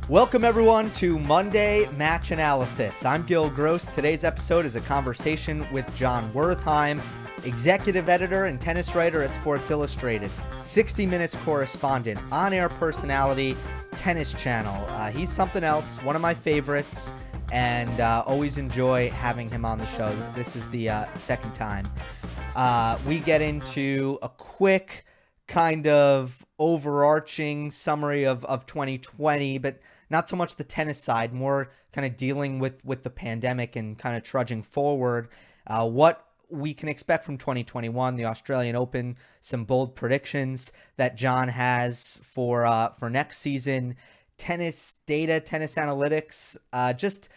Welcome everyone to Monday Match Analysis. I'm Gill. Today's episode is a conversation with Jon Wertheim, executive editor and tennis writer at Sports Illustrated, 60 Minutes correspondent, on-air personality, Tennis Channel. He's something else, one of my favorites, and always enjoy having him on the show. This is the second time. We get into a quick kind of overarching summary of 2020, but not so much the tennis side, more kind of dealing with the pandemic and kind of trudging forward. What we can expect from 2021, the Australian Open, some bold predictions that Jon has for next season, tennis data, tennis analytics, just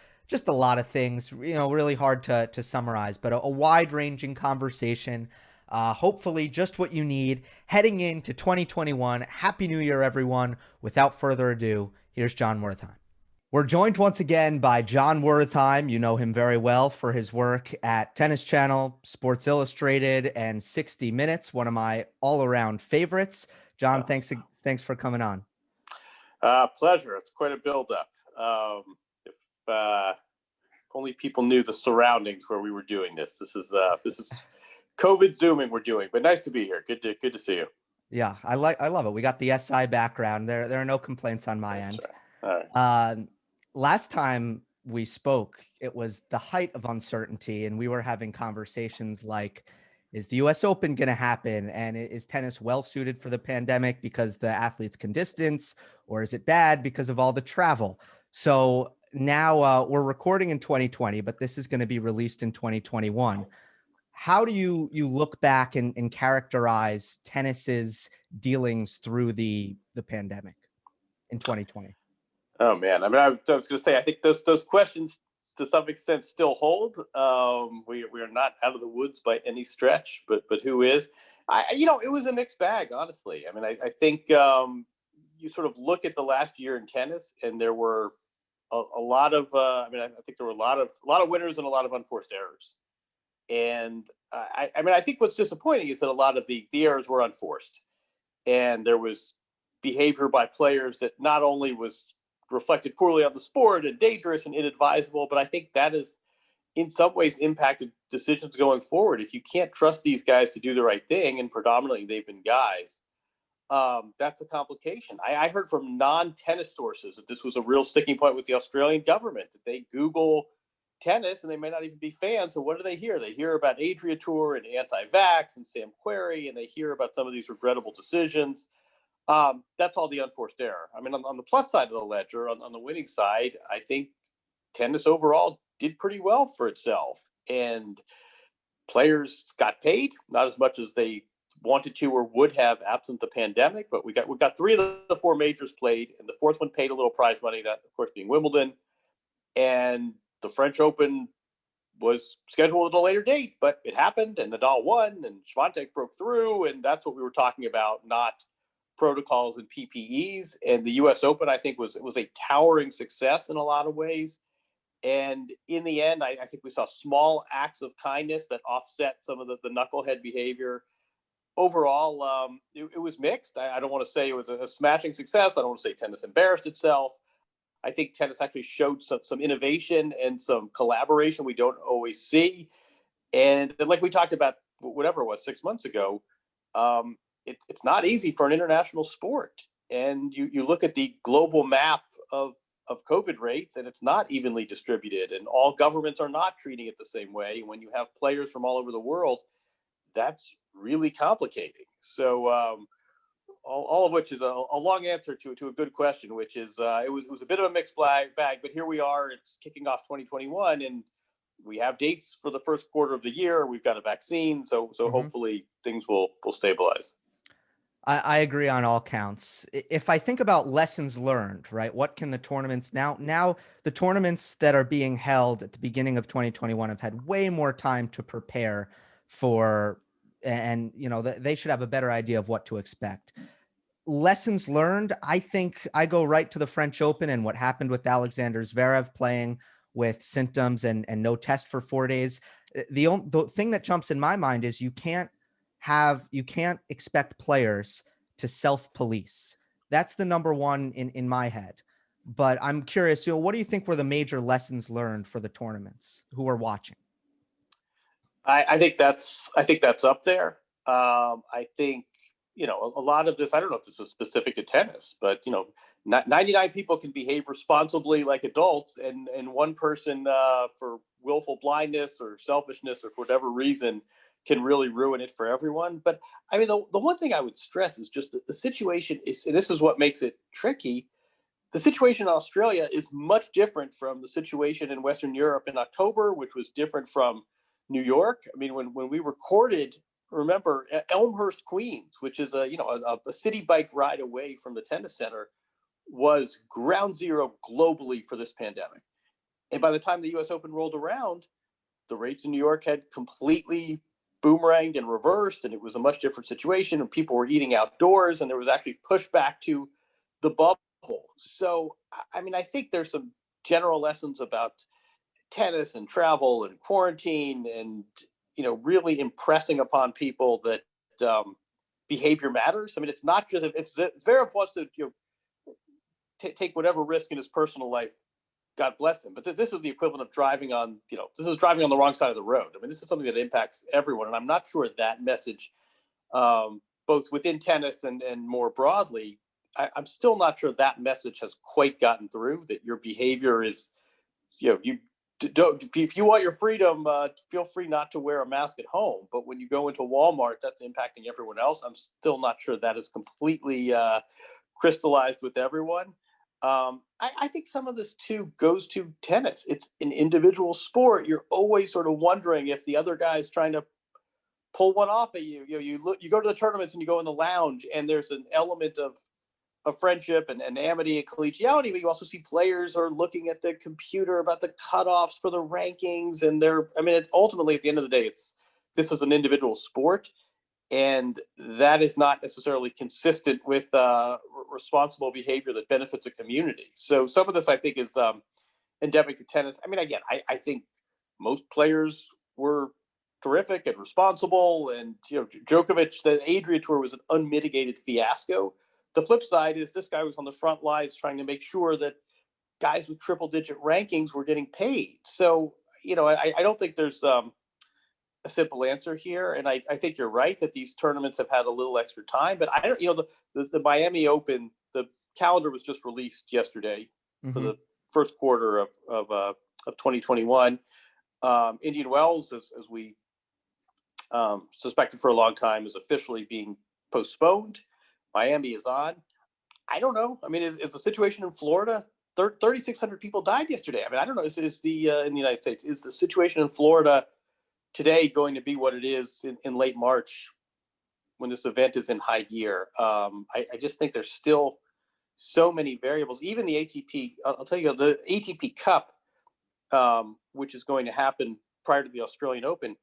a lot of things, really hard to summarize, but a wide-ranging conversation. Hopefully just what you need heading into 2021. Happy New Year, everyone. Without further ado, here's Jon Wertheim. We're joined once again by Jon Wertheim. You know him very well for his work at Tennis Channel, Sports Illustrated, and 60 Minutes, one of my all-around favorites. Jon, thanks for coming on. Pleasure. It's quite a build-up. If only people knew the surroundings where we were doing this. This is COVID Zooming we're doing, but nice to be here. Good to see you. Yeah, I love it. We got the SI background. There are no complaints on my end. Right. All right. Last time we spoke, it was the height of uncertainty, and we were having conversations like, is the US Open going to happen? And is tennis well suited for the pandemic because the athletes can distance, or is it bad because of all the travel? So now we're recording in 2020, but this is going to be released in 2021. How do you look back and characterize tennis's dealings through the pandemic in 2020? Oh man, I mean, I was going to say, I think those questions to some extent still hold. We are not out of the woods by any stretch, but who is? It was a mixed bag, honestly. I mean, I think you sort of look at the last year in tennis, and there were a lot of. I think there were a lot of winners and a lot of unforced errors. And I think what's disappointing is that a lot of the errors were unforced, and there was behavior by players that not only was reflected poorly on the sport and dangerous and inadvisable, but I think that has in some ways impacted decisions going forward. If you can't trust these guys to do the right thing, and predominantly they've been guys, that's a complication. I heard from non-tennis sources that this was a real sticking point with the Australian government, that they Google tennis and they may not even be fans. So what do they hear? They hear about Adria Tour and anti-vax and Sam Querrey, and they hear about some of these regrettable decisions. That's all the unforced error. I mean, on the plus side of the ledger, on the winning side, I think tennis overall did pretty well for itself, and players got paid, not as much as they wanted to or would have absent the pandemic, but we got 3 of the 4 majors played, and the 4th one paid a little prize money, that of course being Wimbledon. And the French Open was scheduled at a later date, but it happened, and Nadal won, and Swiatek broke through, and that's what we were talking about, not protocols and PPEs. And the U.S. Open, I think, was a towering success in a lot of ways. And in the end, I think we saw small acts of kindness that offset some of the knucklehead behavior. Overall, it was mixed. I don't want to say it was a smashing success. I don't want to say tennis embarrassed itself. I think tennis actually showed some innovation and some collaboration we don't always see. And like we talked about, whatever it was, 6 months ago, it's not easy for an international sport. And you look at the global map of COVID rates, and it's not evenly distributed, and all governments are not treating it the same way. When you have players from all over the world, that's really complicating. So all of which is a long answer to a good question, which is it was a bit of a mixed bag, but here we are. It's kicking off 2021, and we have dates for the first quarter of the year. We've got a vaccine, so hopefully things will stabilize. I agree on all counts. If I think about lessons learned, right, what can the tournaments now the tournaments that are being held at the beginning of 2021 have had way more time to prepare for, and they should have a better idea of what to expect. Lessons learned, I think I go right to the French Open and what happened with Alexander Zverev playing with symptoms and no test for 4 days. The thing that jumps in my mind is you can't expect players to self-police That's the number one in my head. But I'm curious, what do you think were the major lessons learned for the tournaments who are watching? I think that's up there. I think a lot of this. I don't know if this is specific to tennis, but 99 people can behave responsibly like adults, and one person for willful blindness or selfishness or for whatever reason can really ruin it for everyone. But I mean, the one thing I would stress is just that the situation is, and this is what makes it tricky. The situation in Australia is much different from the situation in Western Europe in October, which was different from New York. I mean, when we recorded, remember Elmhurst, Queens, which is a city bike ride away from the tennis center, was ground zero globally for this pandemic. And by the time the U.S. Open rolled around, the rates in New York had completely boomeranged and reversed, and it was a much different situation. And people were eating outdoors, and there was actually pushback to the bubble. So, I mean, I think there's some general lessons about tennis and travel and quarantine, and really impressing upon people that behavior matters. I mean, it's not just if Zverev wants to take whatever risk in his personal life, God bless him. But this is the equivalent of driving on this is driving on the wrong side of the road. I mean, this is something that impacts everyone, and I'm not sure that message, both within tennis and more broadly, I'm still not sure that message has quite gotten through. That your behavior is, you don't. If you want your freedom, feel free not to wear a mask at home. But when you go into Walmart, that's impacting everyone else. I'm still not sure that is completely crystallized with everyone. I think some of this too goes to tennis. It's an individual sport. You're always sort of wondering if the other guy's trying to pull one off at you. You go to the tournaments and you go in the lounge, and there's an element of friendship and amity and collegiality, but you also see players are looking at the computer about the cutoffs for the rankings, and ultimately at the end of the day, this is an individual sport, and that is not necessarily consistent with responsible behavior that benefits a community. So some of this, I think, is endemic to tennis. I mean, again, I think most players were terrific and responsible, and Djokovic, the Adria Tour was an unmitigated fiasco. The flip side is this guy was on the front lines trying to make sure that guys with triple-digit rankings were getting paid. So, I don't think there's a simple answer here, and I think you're right that these tournaments have had a little extra time. But I don't, the Miami Open, the calendar was just released yesterday for the first quarter of 2021. Indian Wells, as we suspected for a long time, is officially being postponed. Miami is on. I don't know. I mean, is the situation in Florida? 3,600 people died yesterday. I mean, I don't know. Is the in the United States, is the situation in Florida today going to be what it is in late March when this event is in high gear? I just think there's still so many variables. Even the ATP, I'll tell you, the ATP Cup, which is going to happen prior to the Australian Open,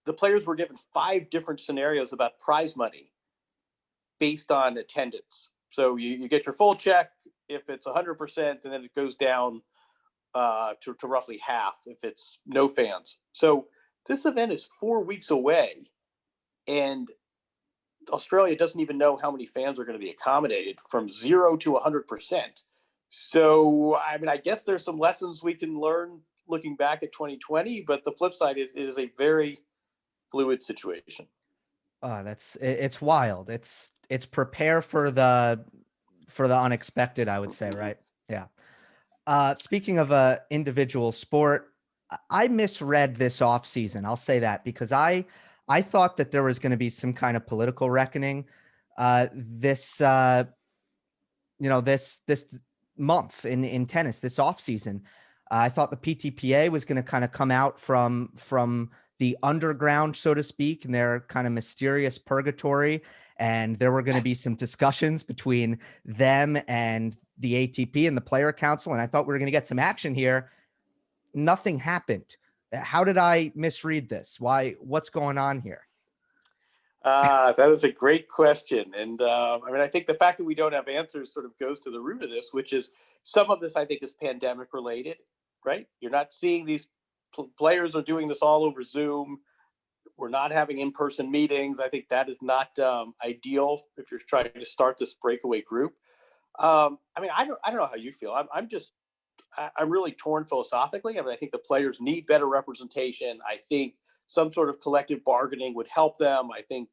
the players were given 5 different scenarios about prize money based on attendance. So you get your full check if it's 100%, and then it goes down to roughly half if it's no fans. So this event is 4 weeks away, and Australia doesn't even know how many fans are going to be accommodated from 0 to 100%. So, I mean, I guess there's some lessons we can learn looking back at 2020, but the flip side is it is a very fluid situation. It's wild. It's prepare for the unexpected, I would say, right? Yeah. Speaking of a individual sport, I misread this offseason. I'll say that because I thought that there was going to be some kind of political reckoning this month in tennis, this offseason. I thought the PTPA was going to kind of come out from the underground, so to speak, in their kind of mysterious purgatory. And there were going to be some discussions between them and the ATP and the player council. And I thought we were going to get some action here. Nothing happened. How did I misread this? What's going on here? That is a great question. And I think the fact that we don't have answers sort of goes to the root of this, which is some of this, I think, is pandemic related, right? You're not seeing these players are doing this all over Zoom. We're not having in-person meetings. I think that is not ideal if you're trying to start this breakaway group. I mean, I don't know how you feel. I'm really torn philosophically. I mean, I think the players need better representation. I think some sort of collective bargaining would help them. I think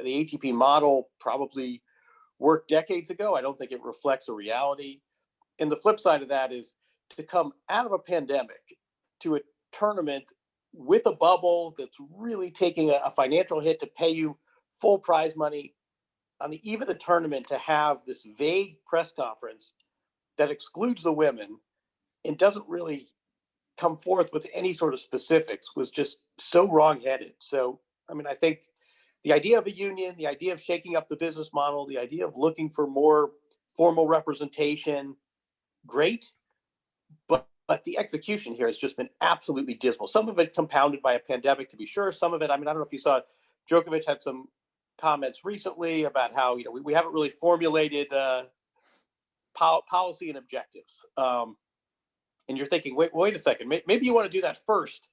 the ATP model probably worked decades ago. I don't think it reflects a reality. And the flip side of that is to come out of a pandemic to a tournament with a bubble that's really taking a financial hit to pay you full prize money on the eve of the tournament, to have this vague press conference that excludes the women and doesn't really come forth with any sort of specifics was just so wrongheaded. So, I mean, I think the idea of a union, the idea of shaking up the business model, the idea of looking for more formal representation, great. But the execution here has just been absolutely dismal. Some of it compounded by a pandemic, to be sure. Some of it, I mean, I don't know if you saw, Djokovic had some comments recently about how, we haven't really formulated policy and objectives. And you're thinking, wait a second, maybe you want to do that first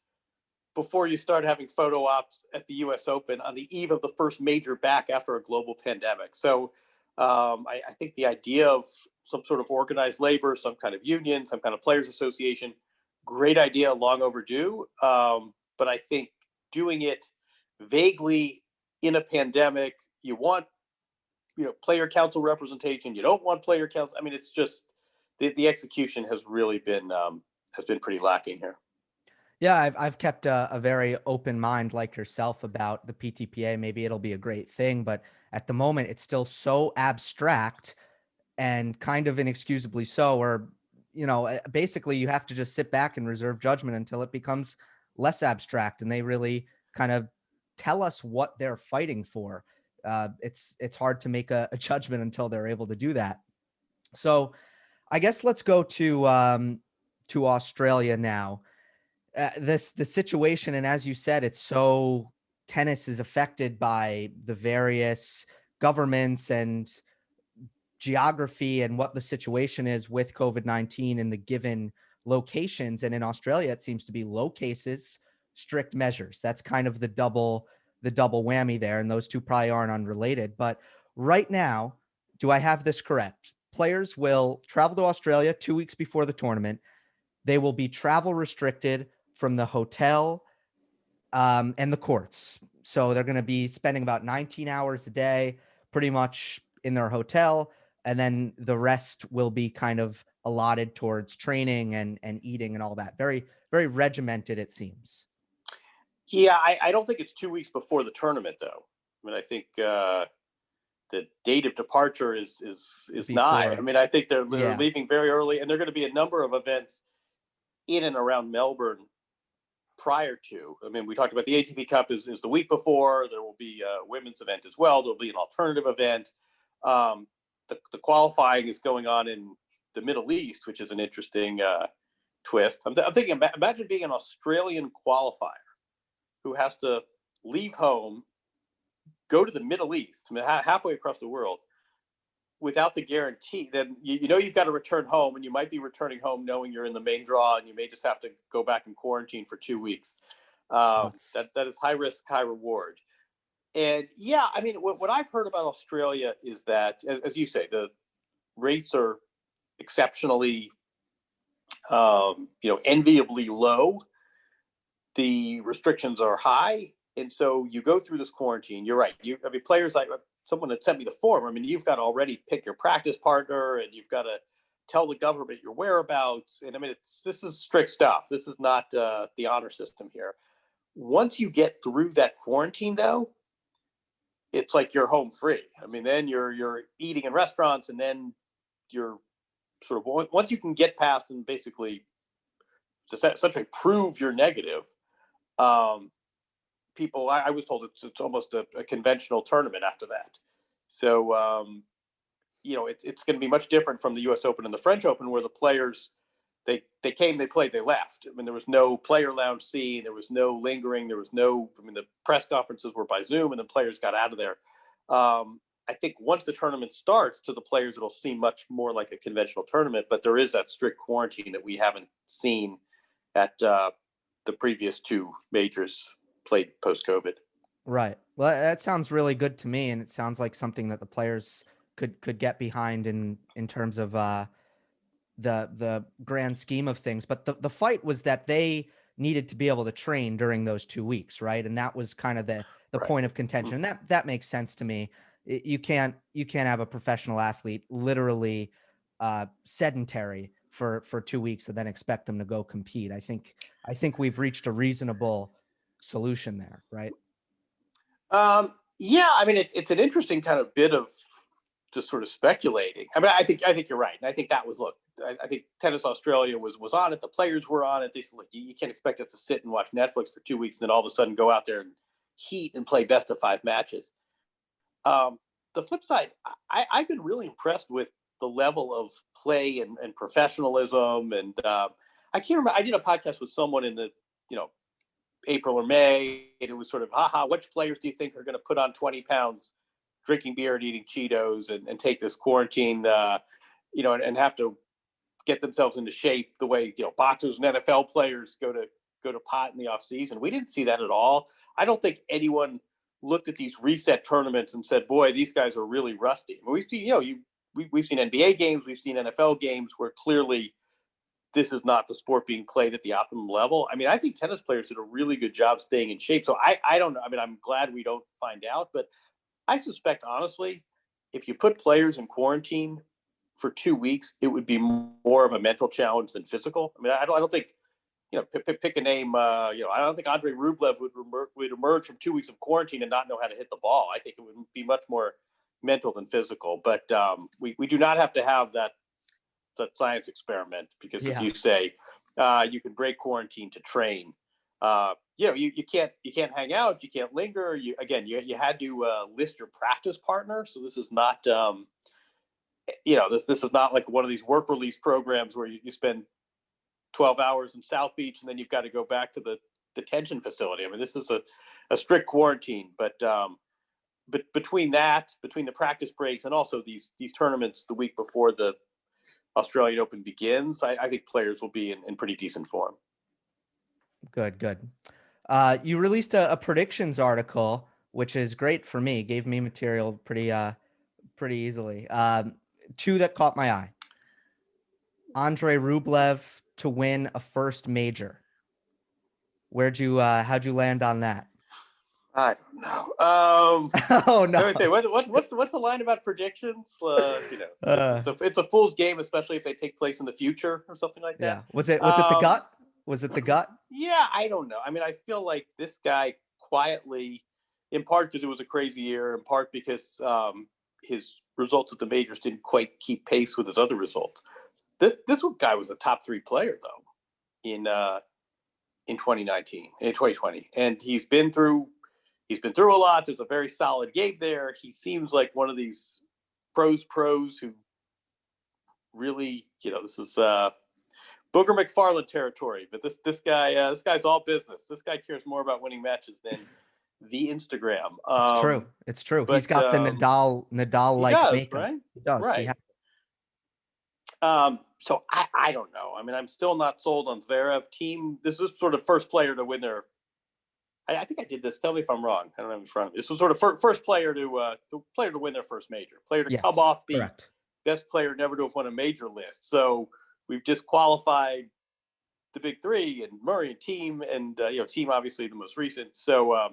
before you start having photo ops at the U.S. Open on the eve of the first major back after a global pandemic. So I think the idea of some sort of organized labor, some kind of union, some kind of players association, great idea, long overdue. But I think doing it vaguely in a pandemic, you want, player council representation. You don't want player council. I mean, it's just the execution has really been pretty lacking here. Yeah, I've kept a very open mind like yourself about the PTPA. Maybe it'll be a great thing, but at the moment it's still so abstract and kind of inexcusably so, or, basically you have to just sit back and reserve judgment until it becomes less abstract and they really kind of tell us what they're fighting for. It's hard to make a judgment until they're able to do that. So I guess let's go to Australia now. The situation, and as you said, tennis is affected by the various governments and geography and what the situation is with COVID-19 in the given locations. And in Australia, it seems to be low cases, strict measures. That's kind of the double whammy there. And those two probably aren't unrelated. But right now, do I have this correct? Players will travel to Australia 2 weeks before the tournament. They will be travel restricted from the hotel and the courts. So they're going to be spending about 19 hours a day pretty much in their hotel. And then the rest will be kind of allotted towards training and eating and all that. Very, very regimented, it seems. Yeah, I don't think it's 2 weeks before the tournament, though. I mean, I think the date of departure is nigh. I mean, I think they're leaving very early, and there are going to be a number of events in and around Melbourne prior to. I mean, we talked about the ATP Cup is the week before. There will be a women's event as well. There'll be an alternative event. The qualifying is going on in the Middle East, which is an interesting twist. I'm thinking, imagine being an Australian qualifier who has to leave home, go to the Middle East, I mean, halfway across the world, without the guarantee. Then you've got to return home, and you might be returning home knowing you're in the main draw, and you may just have to go back and quarantine for 2 weeks. That is high risk, high reward. And yeah, I mean, what I've heard about Australia is that, as you say, the rates are exceptionally, enviably low. The restrictions are high, and so you go through this quarantine. You're right. Players like someone had sent me the form. I mean, you've got to already pick your practice partner, and you've got to tell the government your whereabouts. And I mean, this is strict stuff. This is not the honor system here. Once you get through that quarantine, though, it's like you're home free. I mean, then you're eating in restaurants, and then you're sort of, once you can get past and basically essentially prove you're negative. People, I was told it's almost a conventional tournament after that. So, it's going to be much different from the U.S. Open and the French Open, where the players, they came, they played, they left. I mean, there was no player lounge scene. There was no lingering. The press conferences were by Zoom, and the players got out of there. I think once the tournament starts, to the players, it'll seem much more like a conventional tournament, but there is that strict quarantine that we haven't seen at the previous two majors played post-COVID. Right. Well, that sounds really good to me, and it sounds like something that the players could get behind in terms of the grand scheme of things. But the fight was that they needed to be able to train during those 2 weeks, right? And that was kind of the Right. point of contention. And that makes sense to me. You can't have a professional athlete literally sedentary for 2 weeks and then expect them to go compete. I think we've reached a reasonable solution there, right? Yeah, I mean, it's an interesting kind of bit of just sort of speculating. I mean, I think you're right, and I think that was look. I think Tennis Australia was on it. The players were on it. They said, look, you can't expect us to sit and watch Netflix for 2 weeks and then all of a sudden go out there and heat and play best of 5 matches. The flip side, I've been really impressed with the level of play and professionalism. And I can't remember. I did a podcast with someone in the April or May, and it was sort of, which players do you think are going to put on 20 pounds drinking beer and eating Cheetos and take this quarantine, and have to get themselves into shape the way, boxers and NFL players go to pot in the off season. We didn't see that at all. I don't think anyone looked at these reset tournaments and said, boy, these guys are really rusty. I mean, we've seen, we've seen NBA games, we've seen NFL games where clearly this is not the sport being played at the optimum level. I mean, I think tennis players did a really good job staying in shape. So I don't know. I mean, I'm glad we don't find out, but I suspect, honestly, if you put players in quarantine for 2 weeks, it would be more of a mental challenge than physical. I mean, I don't think, pick a name. I don't think Andrey Rublev would emerge from 2 weeks of quarantine and not know how to hit the ball. I think it would be much more mental than physical. But we do not have to have that science experiment, because as you say, you can break quarantine to train. You can't hang out, you can't linger. You had to list your practice partner. So this is not this is not like one of these work release programs where you spend 12 hours in South Beach and then you've got to go back to the detention facility. I mean, this is a strict quarantine, but between the practice breaks and also these tournaments the week before the Australian Open begins, I think players will be in pretty decent form. Good. You released a predictions article, which is great for me. Gave me material pretty easily. 2 that caught my eye. Andrey Rublev to win a first major. How'd you land on that? I don't know. Oh no! What's the line about predictions? It's a fool's game, especially if they take place in the future or something like that. Yeah. Was it the gut? Was it the gut? Yeah, I don't know. I mean, I feel like this guy quietly, in part because it was a crazy year, in part because his results at the majors didn't quite keep pace with his other results. This guy was a top 3 player though in 2019, in 2020, and he's been through a lot. There's a very solid game there. He seems like one of these pros who really, this is Booger McFarland territory. But this guy's all business. This guy cares more about winning matches than the Instagram. It's true. But, he's got the Nadal-like makeup. Right? He does. Right. So I don't know. I mean, I'm still not sold on Zverev. Team, this was sort of first player to win their. I think I did this. Tell me if I'm wrong. I don't have it in front of me. This was sort of first player to win their first major. Player to come off the best player never to have won a major list. So we've disqualified the big 3 and Murray and Team, and Team obviously the most recent. So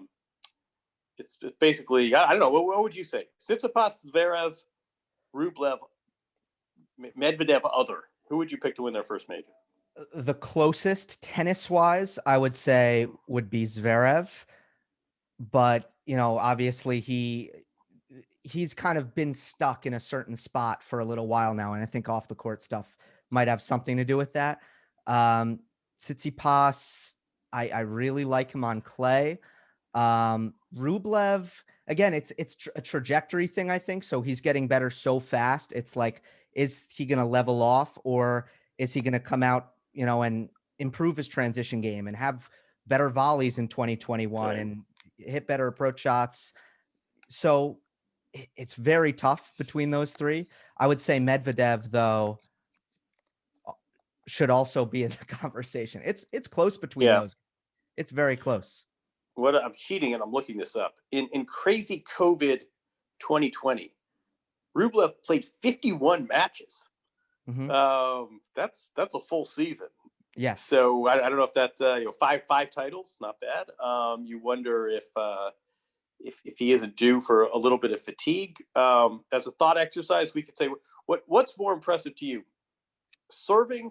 it's basically, I don't know. What would you say? Tsitsipas, Zverev, Rublev, Medvedev, other. Who would you pick to win their first major? The closest tennis-wise, I would say, would be Zverev. But, obviously he's kind of been stuck in a certain spot for a little while now. And I think off the court stuff might have something to do with that. Tsitsipas, I really like him on clay. Rublev, again, it's a trajectory thing, I think. So he's getting better so fast. It's like, is he going to level off, or is he going to come out, and improve his transition game and have better volleys in 2021 and hit better approach shots? So it's very tough between those 3. I would say Medvedev, though, should also be in the conversation. It's close between those. It's very close. I'm cheating and I'm looking this up. In crazy COVID 2020, Rublev played 51 matches. Mm-hmm. That's a full season. Yes. So I don't know if that five titles, not bad. You wonder if he isn't due for a little bit of fatigue. As a thought exercise, we could say what's more impressive to you, serving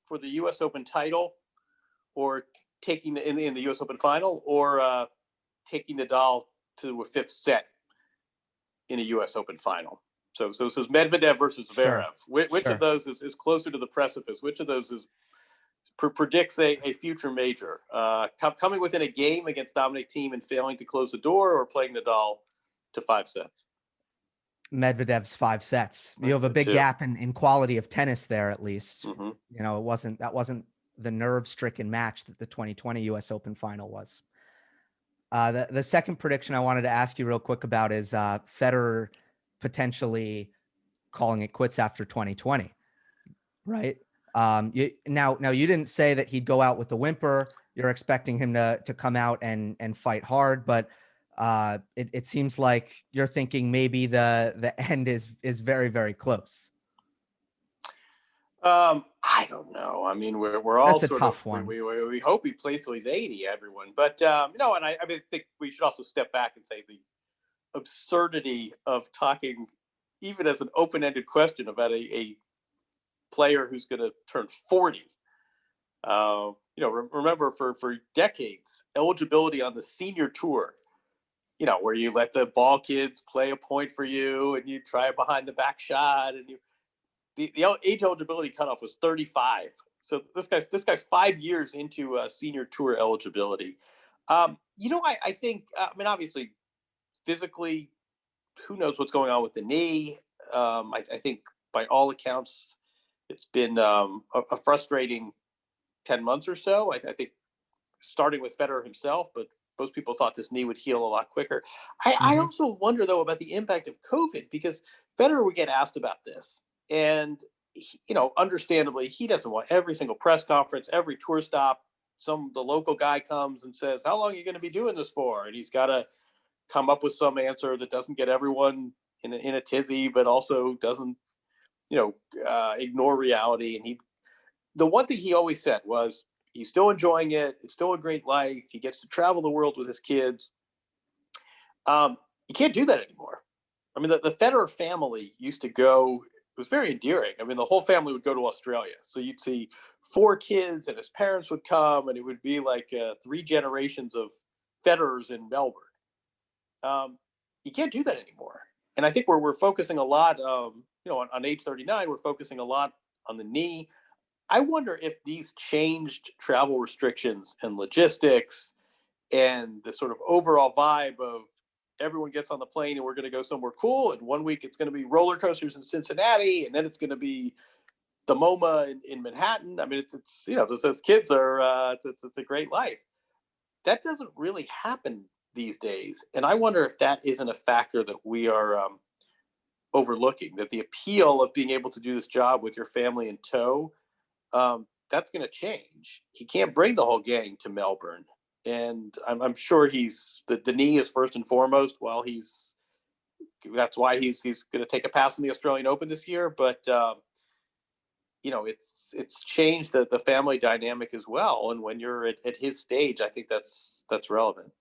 for the U.S. Open title, or taking in the U.S. Open final, or taking Nadal to a fifth set in a U.S. Open final. So this is Medvedev versus Zverev. Sure. Which of those is closer to the precipice? Which of those predicts a future major? Coming within a game against Dominic Thiem and failing to close the door, or playing Nadal to 5 sets? Medvedev's 5 sets. You have a big gap in quality of tennis there, at least. Mm-hmm. That wasn't the nerve-stricken match that the 2020 U.S. Open final was. The second prediction I wanted to ask you real quick about is Federer potentially calling it quits after 2020, right? You didn't say that he'd go out with a whimper. You're expecting him to come out and fight hard, but it seems like you're thinking maybe the end is very, very close. I don't know. I mean, we're all That's a tough one. We hope he plays till he's 80, everyone. But and I think we should also step back and say the absurdity of talking, even as an open-ended question, about a player who's going to turn 40. Remember for decades, eligibility on the senior tour, where you let the ball kids play a point for you and you try a behind the back shot, and the age eligibility cutoff was 35. So this guy's 5 years into senior tour eligibility. I think, obviously physically, who knows what's going on with the knee. I think by all accounts, it's been a frustrating 10 months or so. I think starting with Federer himself, but most people thought this knee would heal a lot quicker. I also wonder, though, about the impact of COVID, because Federer would get asked about this. And, understandably, he doesn't want every single press conference, every tour stop. The local guy comes and says, how long are you going to be doing this for? And he's got to come up with some answer that doesn't get everyone in a tizzy, but also doesn't, ignore reality. And the one thing he always said was he's still enjoying it. It's still a great life. He gets to travel the world with his kids. You can't do that anymore. I mean, the Federer family used to go. It was very endearing. I mean, the whole family would go to Australia. So you'd see 4 kids and his parents would come, and it would be like 3 generations of Federers in Melbourne. You can't do that anymore. And I think we're focusing a lot, on age 39, we're focusing a lot on the knee. I wonder if these changed travel restrictions and logistics and the sort of overall vibe of everyone gets on the plane and we're going to go somewhere cool. And 1 week it's going to be roller coasters in Cincinnati, and then it's going to be the MoMA in Manhattan. I mean, it's those kids are, it's a great life. That doesn't really happen these days. And I wonder if that isn't a factor that we are overlooking, that the appeal of being able to do this job with your family in tow, that's going to change. He can't bring the whole gang to Melbourne. And I'm sure the knee is first and foremost that's why he's going to take a pass on the Australian Open this year. But, it's changed the family dynamic as well. And when you're at his stage, I think that's relevant.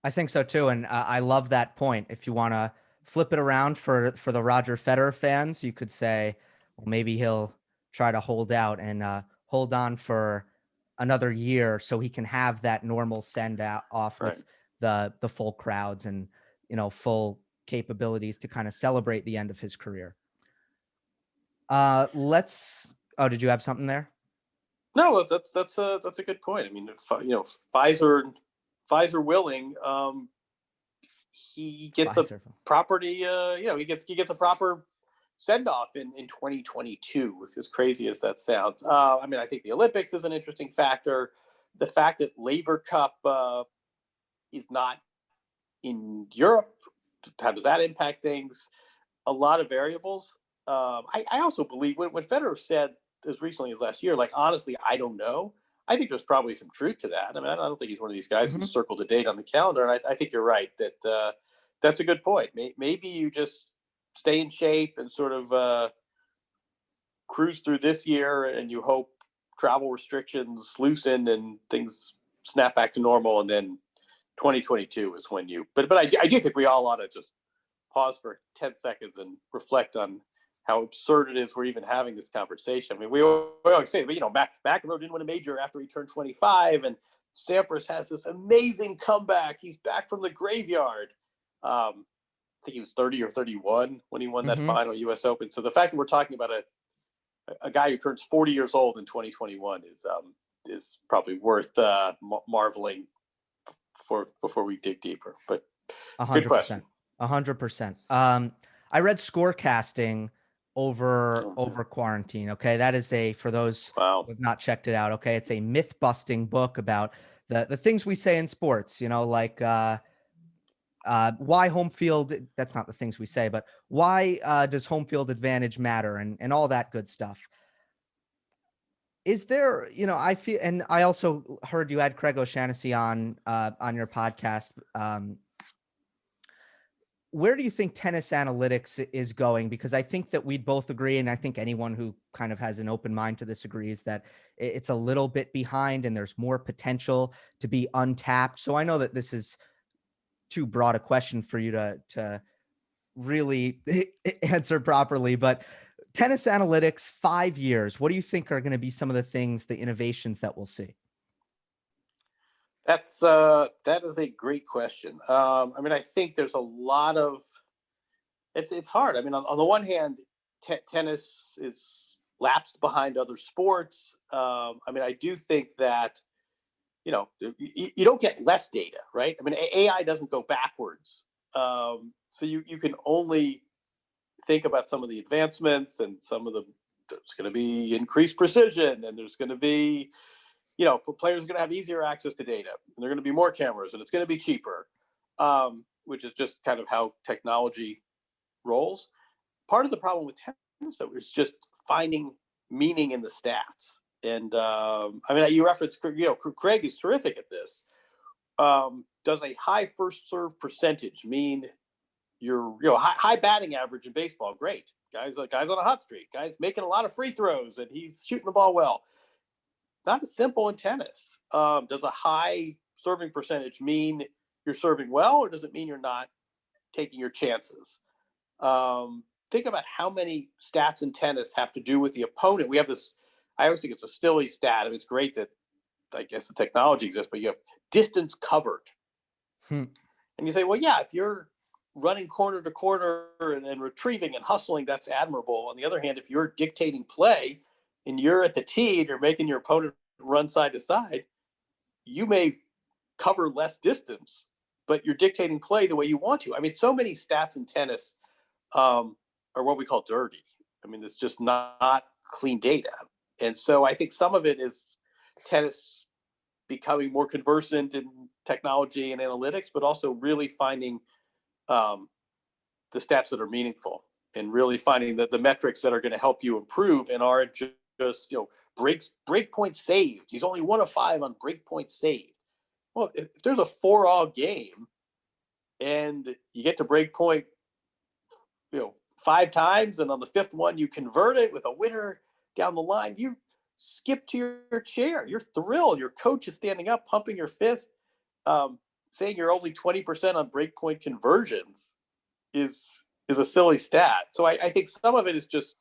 I think so too. And I love that point. If you want to flip it around for the Roger Federer fans, you could say, well, maybe he'll try to hold out and hold on for another year so he can have that normal send off with the full crowds and, full capabilities to kind of celebrate the end of his career. Did you have something there? No, that's a good point. I mean, Pfizer willing, he gets a property. He gets a proper send off in 2022. As crazy as that sounds, I think the Olympics is an interesting factor. The fact that Laver Cup is not in Europe, how does that impact things? A lot of variables. I also believe when Federer said as recently as last year, like, honestly, I don't know. I think there's probably some truth to that. I mean, I don't think he's one of these guys who circled a date on the calendar. And I think you're right that that's a good point. Maybe you just stay in shape and sort of cruise through this year, and you hope travel restrictions loosen and things snap back to normal, and then 2022 is when you. But I do think we all ought to just pause for 10 seconds and reflect on how absurd it is we're even having this conversation. I mean, we always say, McEnroe didn't win a major after he turned 25, and Sampras has this amazing comeback. He's back from the graveyard. I think he was 30 or 31 when he won that final U.S. Open. So the fact that we're talking about a guy who turns 40 years old in 2021 is probably worth marveling before we dig deeper. But 100%, good question. 100%. I read Scorecasting over quarantine. Okay, that is for those who have not checked it out. Okay, it's a myth busting book about the things we say in sports. Like why home field. That's not the things we say, but why does home field advantage matter and all that good stuff. Is there, I feel, and I also heard you had Craig O'Shaughnessy on your podcast. Where do you think tennis analytics is going? Because I think that we'd both agree, and I think anyone who kind of has an open mind to this agrees, that it's a little bit behind and there's more potential to be untapped. So I know that this is too broad a question for you to really answer properly, but tennis analytics, 5 years, what do you think are going to be some of the things, the innovations that we'll see? That is a great question. I mean, I think there's a lot of it's hard. I mean, on the one hand, tennis is lapsed behind other sports. I mean, I do think that you don't get less data, right? I mean, AI doesn't go backwards, so you can only think about some of the advancements, and some of them. There's going to be increased precision, and there's going to be players are going to have easier access to data, and there are going to be more cameras, and it's going to be cheaper, which is just kind of how technology rolls. Part of the problem with tennis, though, is just finding meaning in the stats. And I mean, you referenced, Craig is terrific at this. Does a high first serve percentage mean your high batting average in baseball? Great, guys on a hot streak, guys making a lot of free throws, and he's shooting the ball well. Not as simple in tennis. Does a high serving percentage mean you're serving well, or does it mean you're not taking your chances? Think about how many stats in tennis have to do with the opponent. We have this, I always think it's a silly stat. I mean, it's great that I guess the technology exists, but you have distance covered. And you say, well, yeah, if you're running corner to corner and retrieving and hustling, that's admirable. On the other hand, if you're dictating play, and you're at the tee and you're making your opponent run side to side, you may cover less distance, but you're dictating play the way you want to. I mean, so many stats in tennis are what we call dirty. I mean, it's just not clean data. And so I think some of it is tennis becoming more conversant in technology and analytics, but also really finding the stats that are meaningful, and really finding the metrics that are going to help you improve and are just break point saved. He's only 1 of 5 on break point saved. Well, if there's a 4-all game and you get to break point 5 times, and on the 5th one you convert it with a winner down the line, you skip to your chair. You're thrilled. Your coach is standing up, pumping your fist, saying you're only 20% on break point conversions is a silly stat. So I think some of it is just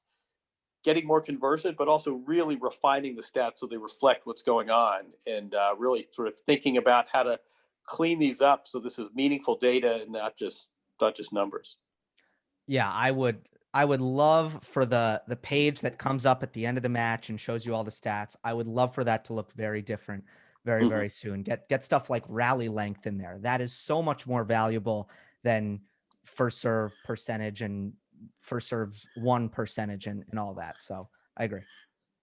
getting more conversant, but also really refining the stats so they reflect what's going on, and really sort of thinking about how to clean these up so this is meaningful data and not just numbers. Yeah, I would love for the page that comes up at the end of the match and shows you all the stats. I would love for that to look very different very, very soon. Get stuff like rally length in there. That is so much more valuable than first serve percentage and first serve 1 percentage and all that. So I agree.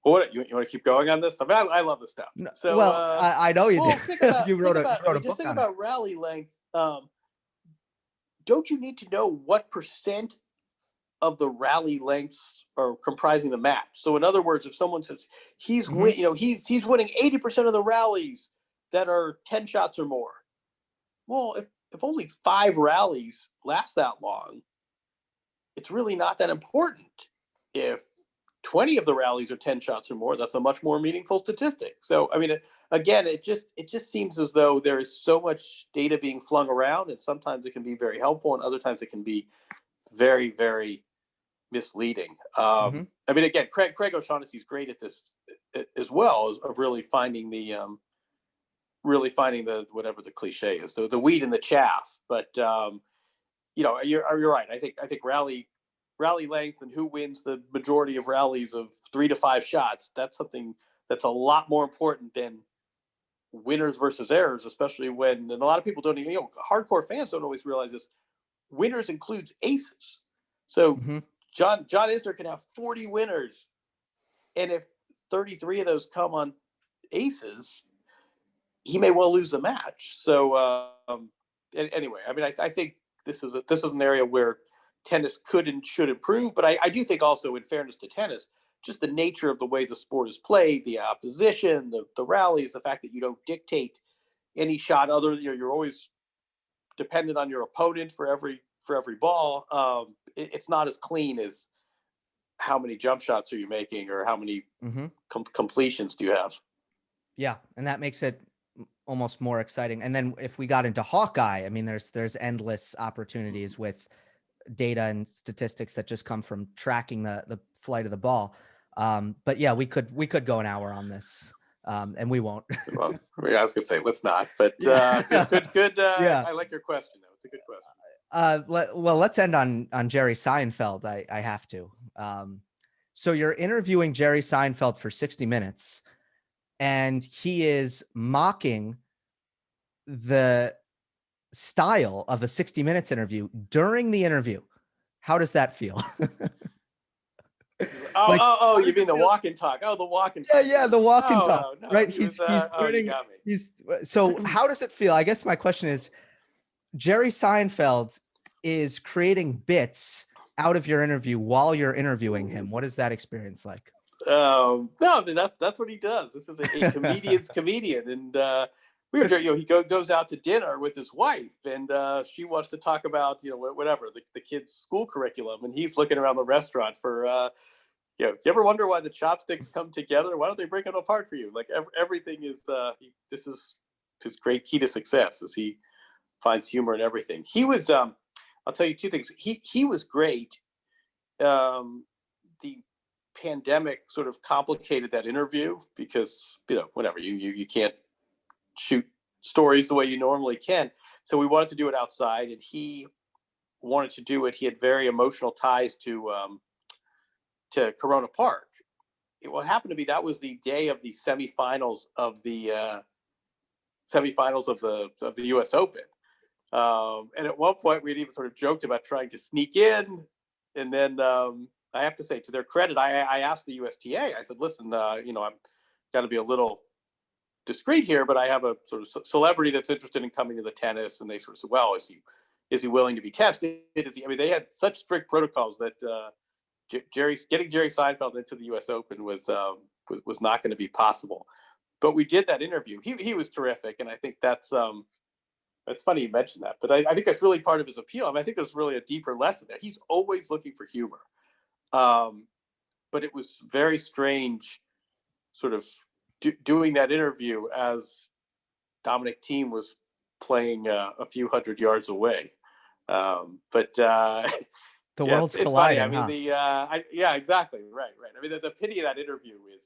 Well, you want to keep going on this? I mean, I love this stuff. So, I know you do. You wrote a book. Just think about rally length. Don't you need to know what percent of the rally lengths are comprising the match? So, in other words, if someone says he's winning 80% of the rallies that are 10 shots or more, well, if only 5 rallies last that long, it's really not that important. If 20 of the rallies are 10 shots or more, that's a much more meaningful statistic. So, I mean, again, it just seems as though there is so much data being flung around, and sometimes it can be very helpful, and other times it can be very, very misleading. I mean, again, Craig O'Shaughnessy's great at this as well, of really finding the whatever the cliche is, the weed in the chaff. But you're right. I think rally length and who wins the majority of rallies of 3 to 5 shots, that's something that's a lot more important than winners versus errors, especially when, and a lot of people don't even, hardcore fans don't always realize this, winners includes aces. So John Isner can have 40 winners, and if 33 of those come on aces, he may well lose the match. So anyway, I mean, I think this is an area where tennis could and should improve. But I do think also, in fairness to tennis, just the nature of the way the sport is played, the opposition, the rallies, the fact that you don't dictate any shot other, you're always dependent on your opponent for every ball. It's not as clean as how many jump shots are you making, or how many completions do you have. Yeah, and that makes it almost more exciting. And then if we got into Hawkeye, I mean, there's endless opportunities with data and statistics that just come from tracking the flight of the ball. But yeah, we could go an hour on this, and we won't. Well, I was gonna say let's not, but good. Yeah. I like your question though. It's a good question. Let's end on Jerry Seinfeld. I have to. So you're interviewing Jerry Seinfeld for 60 minutes, and he is mocking the style of a 60 minutes interview during the interview. How does that feel? You mean the walk and talk? Oh, the walk and talk. Yeah, the walk and talk. No, right. You got me. So how does it feel? I guess my question is, Jerry Seinfeld is creating bits out of your interview while you're interviewing him. What is that experience like? No, I mean, that's what he does. This is a comedian's comedian, and he goes out to dinner with his wife, and she wants to talk about whatever the kids' school curriculum, and he's looking around the restaurant for you ever wonder why the chopsticks come together? Why don't they break them apart for you? Like everything is this is his great key to success, as he finds humor in everything. He was I'll tell you two things. He was great. The pandemic sort of complicated that interview because whenever you can't shoot stories the way you normally can, so we wanted to do it outside, and he wanted to do it. He had very emotional ties to Corona Park. What happened to be that was the day of the semifinals of the U.S. Open, and at one point we had even sort of joked about trying to sneak in, and then I have to say, to their credit, I asked the USTA. I said, "Listen, I'm got to be a little discreet here, but I have a sort of celebrity that's interested in coming to the tennis." And they sort of said, "Well, is he willing to be tested? Is he?" I mean, they had such strict protocols that getting Jerry Seinfeld into the U.S. Open was not going to be possible. But we did that interview. He was terrific, and I think that's funny you mentioned that. But I think that's really part of his appeal. I mean, I think there's really a deeper lesson there. He's always looking for humor. But it was very strange, sort of doing that interview as Dominic Thiem was playing a few hundred yards away. But the world's colliding. Funny. I mean, yeah, exactly. Right. I mean, the pity of that interview is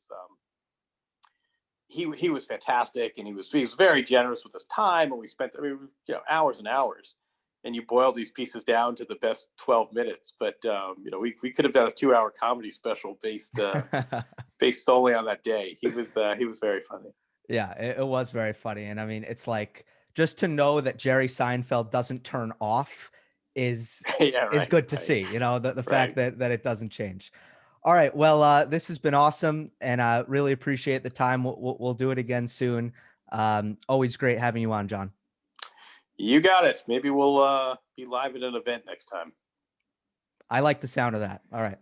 he was fantastic, and he was very generous with his time, and we spent hours and hours. And you boil these pieces down to the best 12 minutes. But, we could have done a 2-hour comedy special based solely on that day. He was very funny. Yeah, it was very funny. And I mean, it's like, just to know that Jerry Seinfeld doesn't turn off is good to see, the fact that it doesn't change. All right. Well, this has been awesome, and I really appreciate the time. We'll do it again soon. Always great having you on, John. You got it. Maybe we'll be live at an event next time. I like the sound of that. All right.